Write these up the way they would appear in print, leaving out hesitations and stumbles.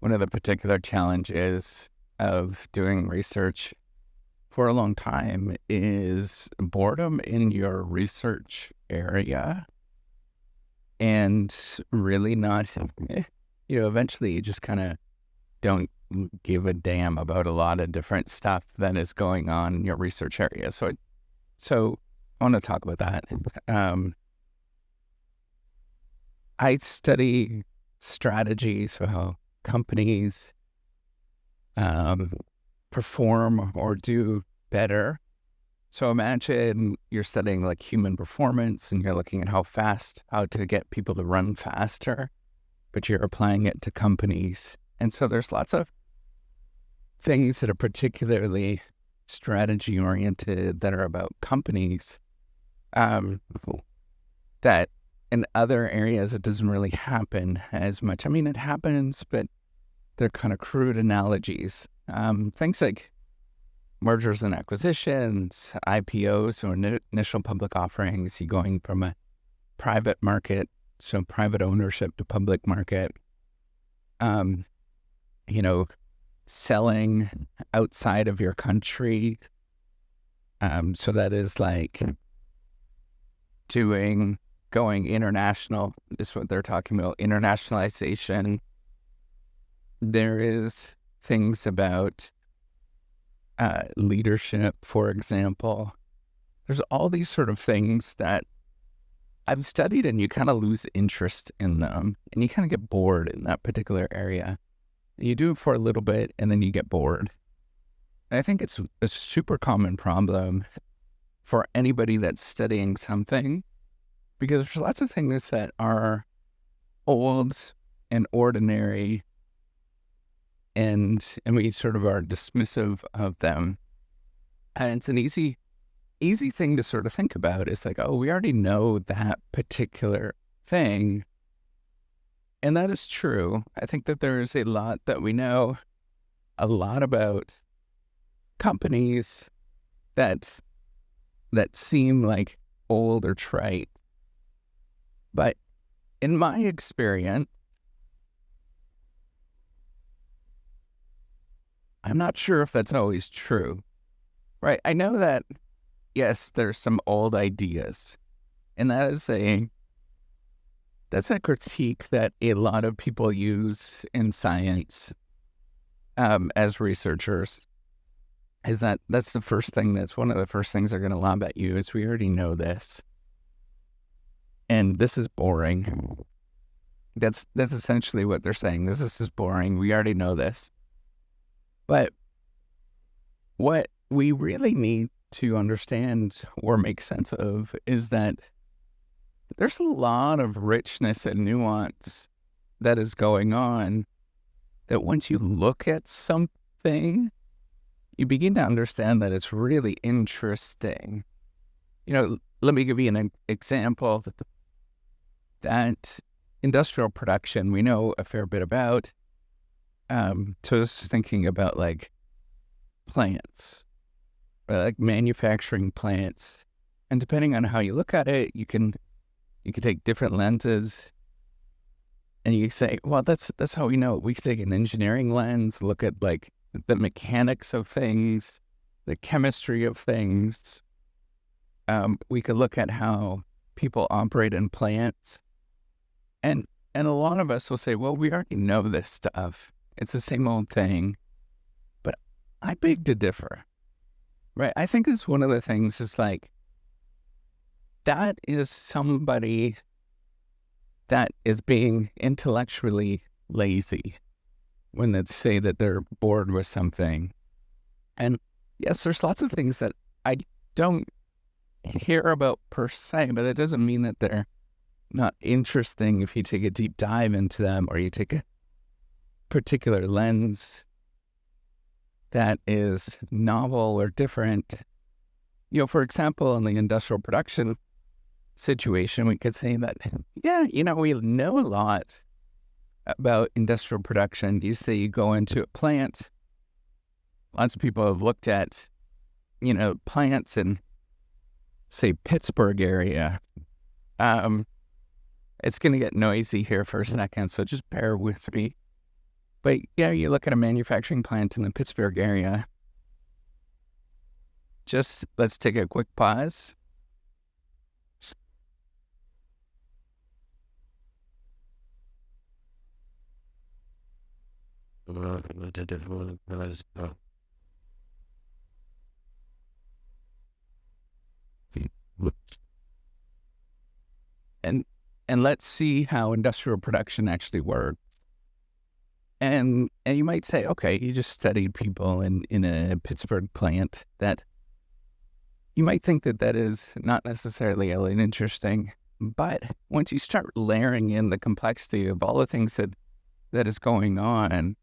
one of the particular challenges of doing research for a long time is boredom in your research area and really not, eventually you just kind of don't give a damn about a lot of different stuff that is going on in your research area. So I want to talk about that. I study strategy, so how companies perform or do better. So imagine you're studying like human performance and you're looking at how to get people to run faster, but you're applying it to companies. And so there's lots of things that are particularly strategy oriented that are about companies that in other areas it doesn't really happen as much. I mean, it happens, but they're kind of crude analogies. Things like mergers and acquisitions, IPOs or initial public offerings, you going from a private market, so private ownership to public market, selling outside of your country. So that is like going international is what they're talking about, internationalization. There is things about leadership, for example. There's all these sort of things that I've studied and you kind of lose interest in them and you kind of get bored in that particular area. You do it for a little bit and then you get bored. And I think it's a super common problem for anybody that's studying something because there's lots of things that are old and ordinary and we sort of are dismissive of them. And it's an easy thing to sort of think about. It's like, oh, we already know that particular thing. And that is true. I think that there is a lot that we know a lot about companies that seem like old or trite. But in my experience, I'm not sure if that's always true, right? I know that, yes, there's some old ideas, and that's a critique that a lot of people use in science as researchers, is that's the first thing, that's one of the first things they're going to lob at you is we already know this, and this is boring. That's essentially what they're saying. This is boring. We already know this. But what we really need to understand or make sense of is that there's a lot of richness and nuance that is going on that once you look at something, you begin to understand that it's really interesting. Let me give you an example. That industrial production, we know a fair bit about. So I was thinking about like plants, like manufacturing plants, and depending on how you look at it, you can take different lenses, and you say, well, that's how we know it. We could take an engineering lens, look at like the mechanics of things, the chemistry of things. We could look at how people operate in plants, and a lot of us will say, well, we already know this stuff. It's the same old thing. But I beg to differ, right? I think it's one of the things is like, that is somebody that is being intellectually lazy when they say that they're bored with something. And yes, there's lots of things that I don't hear about per se, but it doesn't mean that they're not interesting if you take a deep dive into them or you take a particular lens that is novel or different. For example, in the industrial production situation, we could say that, we know a lot about industrial production. You say you go into a plant, lots of people have looked at, plants in, say, Pittsburgh area. It's going to get noisy here for a second, so just bear with me. But yeah, you look at a manufacturing plant in the Pittsburgh area. Just let's take a quick pause. And let's see how industrial production actually works. And you might say, okay, you just studied people in a Pittsburgh plant. That you might think that is not necessarily interesting. But once you start layering in the complexity of all the things that is going on,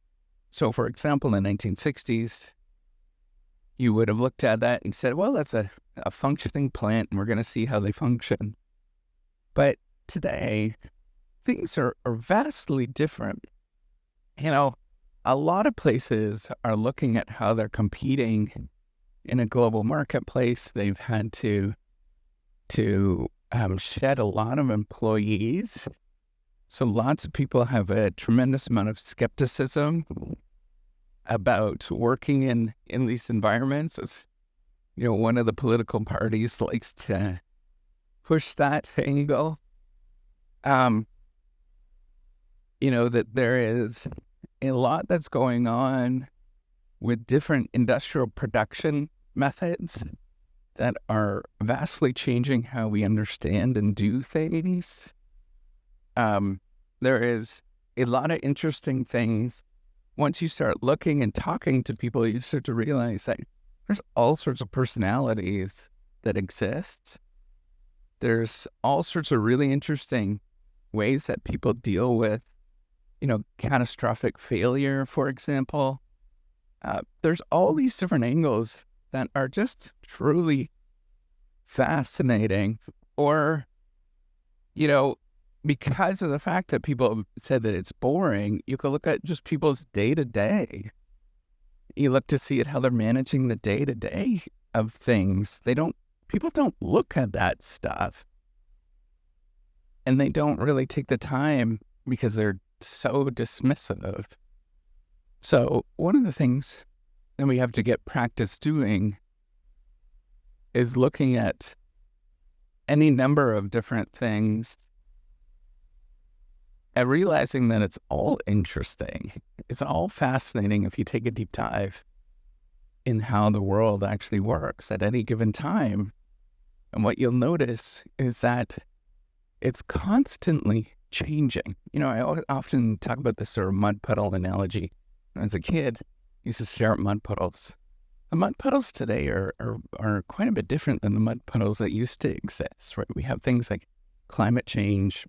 so for example, in the 1960s, you would have looked at that and said, well, that's a functioning plant, and we're going to see how they function. But today, things are vastly different. A lot of places are looking at how they're competing in a global marketplace. They've had to shed a lot of employees. So lots of people have a tremendous amount of skepticism about working in these environments. As, one of the political parties likes to push that angle. That there is a lot that's going on with different industrial production methods that are vastly changing how we understand and do things. There is a lot of interesting things. Once you start looking and talking to people, you start to realize that there's all sorts of personalities that exist. There's all sorts of really interesting ways that people deal with, catastrophic failure, for example. There's all these different angles that are just truly fascinating. Or, because of the fact that people have said that it's boring, you can look at just people's day-to-day. You look to see at how they're managing the day-to-day of things. People don't look at that stuff. And they don't really take the time because they're so dismissive. So one of the things that we have to get practice doing is looking at any number of different things and realizing that it's all interesting. It's all fascinating if you take a deep dive in how the world actually works at any given time. And what you'll notice is that it's constantly changing. I often talk about this sort of mud puddle analogy. As a kid, I used to stare at mud puddles. The mud puddles today are quite a bit different than the mud puddles that used to exist, right? We have things like climate change.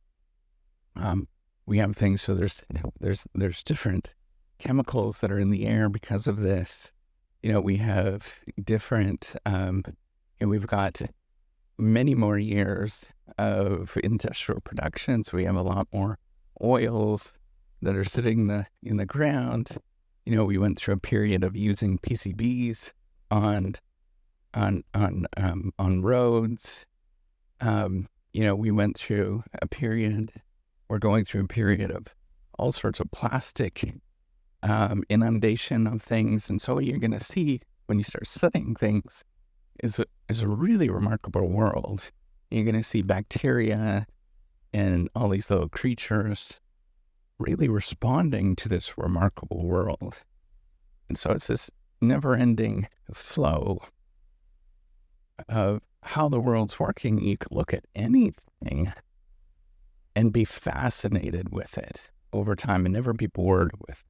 We have things, so there's different chemicals that are in the air because of this. We have different, we've got many more years of industrial production. So we have a lot more oils that are sitting in the ground. We went through a period of using PCBs on roads. We went through a period. We're going through a period of all sorts of plastic inundation of things, and so what you're going to see when you start studying things is a really remarkable world. You're going to see bacteria and all these little creatures really responding to this remarkable world. And so it's this never-ending flow of how the world's working. You could look at anything and be fascinated with it over time and never be bored with